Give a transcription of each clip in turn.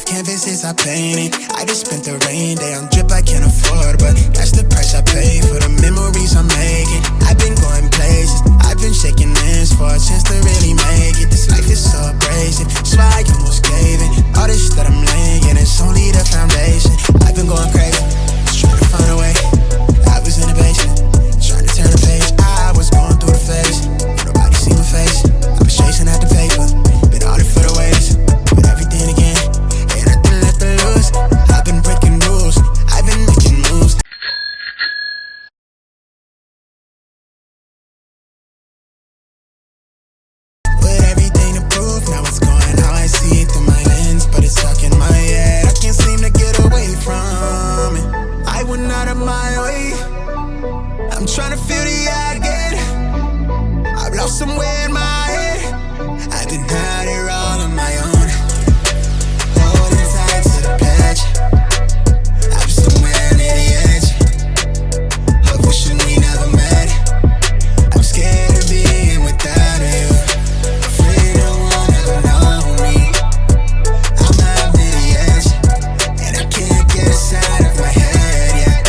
off canvases I painted. I just spent the rain day on drip I can't afford, but that's the price I pay for the memories I'm making. I've been going places, I've been shaking hands for a chance to really make it. This life is so abrasive, swear I almost gave it. All this that I'm laying, it's only the foundation. I've been going crazy, just trying to find a way. I was in the basement, trying to turn the page. I was going through the phase, nobody see my face. I was chasing at the paper, been all for the ways, but everything again, ain't nothing left to lose. I've been breaking rules, I've been making moves. With everything to prove, now it's going how I see it through my lens, but it's stuck in my head. I can't seem to get away from it. I went out of my way, I'm trying to feel the eye again. I've lost somewhere in my head, I've been out here all on my own, holding tight to the pledge. I'm somewhere near the edge of wishing we never met. I'm scared of being without you, afraid no one ever know me. I'm out near the edge, and I can't get inside of my head yet.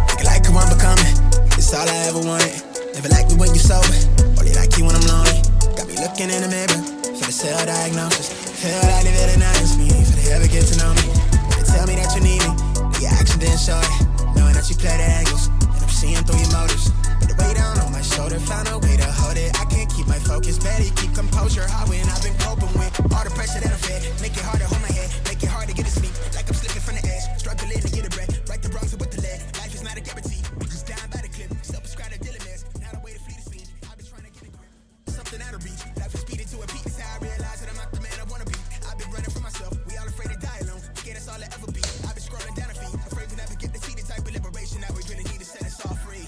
Looking like who I'm becoming, it's all I ever wanted. Never like me when you're sober, only like you when I'm lonely. Got me looking in the mirror for the self-diagnosis. Feel like they villainize me for they ever get to know me. They tell me that you need me, but your action didn't show it. Knowing that you play the angles, and I'm seeing through your motives. But the weight down on my shoulder, found a way to hold it. I can't keep my focus, barely keep composure. How when I've been coping with all the pressure that I fed. Make it hard to hold my head, make it hard to get to sleep. Like I'm slipping from the edge, struggling to get a breath. Right the wrongs with the lead, life is not a guarantee. Just down by the clip, self-prescribed a Dylan mess. Now the way to flee the scene, I've been trying to get a grip. Something out of reach, life is speeding to a peak. It's how I realize that I'm not the man I wanna be. I've been running for myself, we all afraid to die alone. Scared that's all I ever be. I've been scrolling down a feed, afraid we never get to see the type of liberation that we really need to set us all free.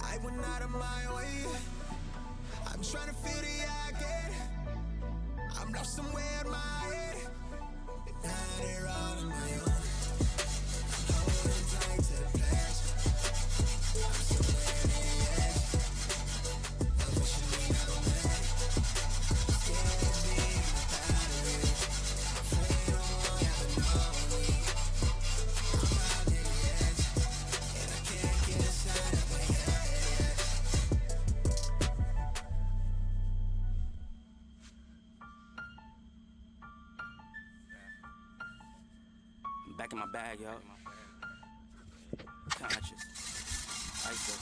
I went out of my way, I'm trying to feel the eye again. I'm lost somewhere in my head, been out here all on my own, holding tight to the pledge. I'm somewhere near the edge of wishing we never met. Scared of being without you, afraid no one ever know me. I'm out near the edge, and I can't get inside of my head yet. I'm back in my bag, yo. Conscious. ISO.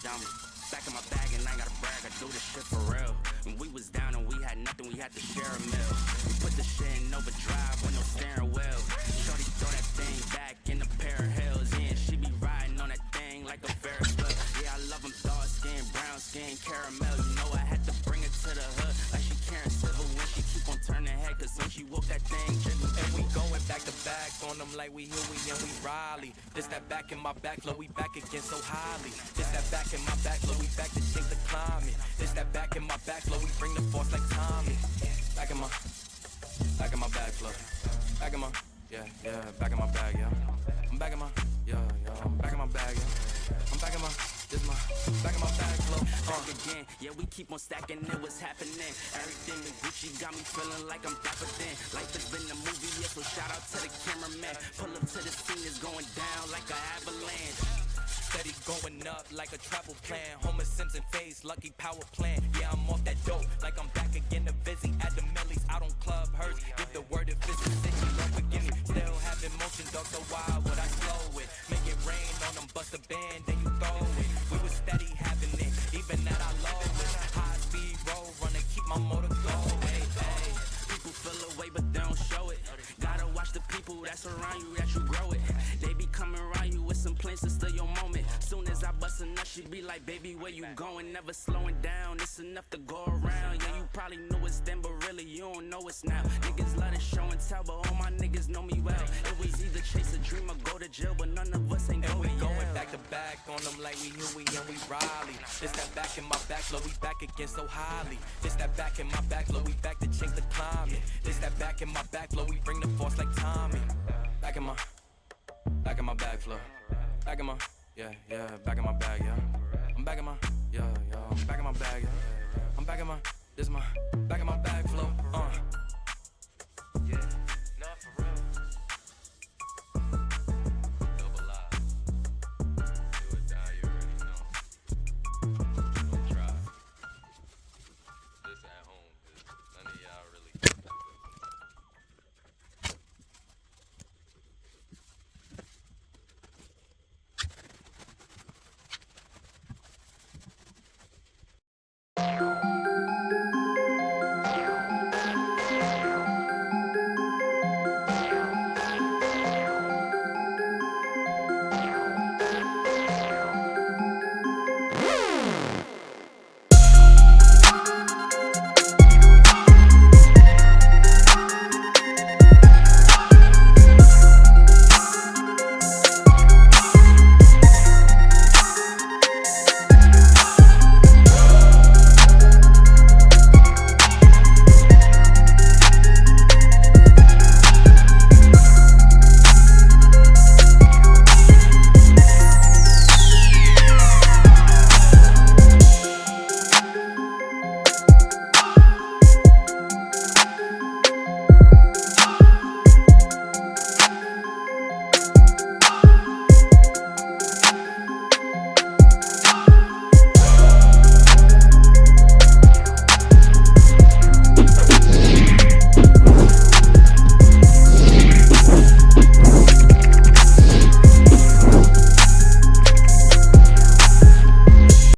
Down me. Back in my bag and I ain't gotta brag. I do this shit for real. When we was down and we had nothing, we had to share a meal. We put the shit in overdrive with no steering wheel. Shorty throw that thing back in a pair of heels. Yeah, she be riding on that thing like a Ferris wheel. Yeah, I love them dark skin, brown skin, caramel. You know I had to bring it to the hood like she Karen Civil when she keep on turning head. Cause when she woke that thing jiggle. And we going back to back on them like we Huey and we Riley. This that back in my back flow, we back again so highly. This that back in my back flow, we back to change the climate. This that back in my back flow, we bring the force like Tommy. Back in my back flow. Back in my, yeah, back in my bag, yeah. I'm back in my, I'm back in my bag, yeah. I'm back in my, this my, back in my bag flow. Back again, yeah, we keep on stacking it, what's happening? Everything in Gucci got me feeling like I'm dapper than. Life has been a movie, yeah, so shout out to the cameraman. Pull up to the scene, it's going down like an avalanche. Steady going up like a travel plan. Homer Simpson face, lucky power plant. Yeah, I'm off that dope, like I'm back again to busy at the Millie's out on Club Hurst. Give the word if it's a city, don't forgive me. Still have emotion, dog, so why would I slow it? Make it rain on them, bust a band, then you throw it. We was steady having it, even at our lowest. High speed roll, running, keep my motor going. Hey, people feel away, but they don't show it. Gotta watch the people that's around you, that you grow it. They be coming around you with some plans to steal your moment. Soon as I bust a nut, she be like, baby, where you going? Never slowing down, it's enough to go around. Yeah, you probably knew it's then, but really you don't know it's now. Niggas love to show and tell, but all my niggas know me well. It was either chase a dream or go to jail, but none of us ain't And we going going back to back on them like we Huey and we Riley. This that back in my back flow, we back again so highly. This that back in my back flow, we back to change the climate. This that back in my back flow, we bring the force like Tommy. Back in my back flow. Back in my, back in my bag, yeah. I'm back in my, I'm back in my bag, yeah. I'm back in my, this my, back in my bag flow,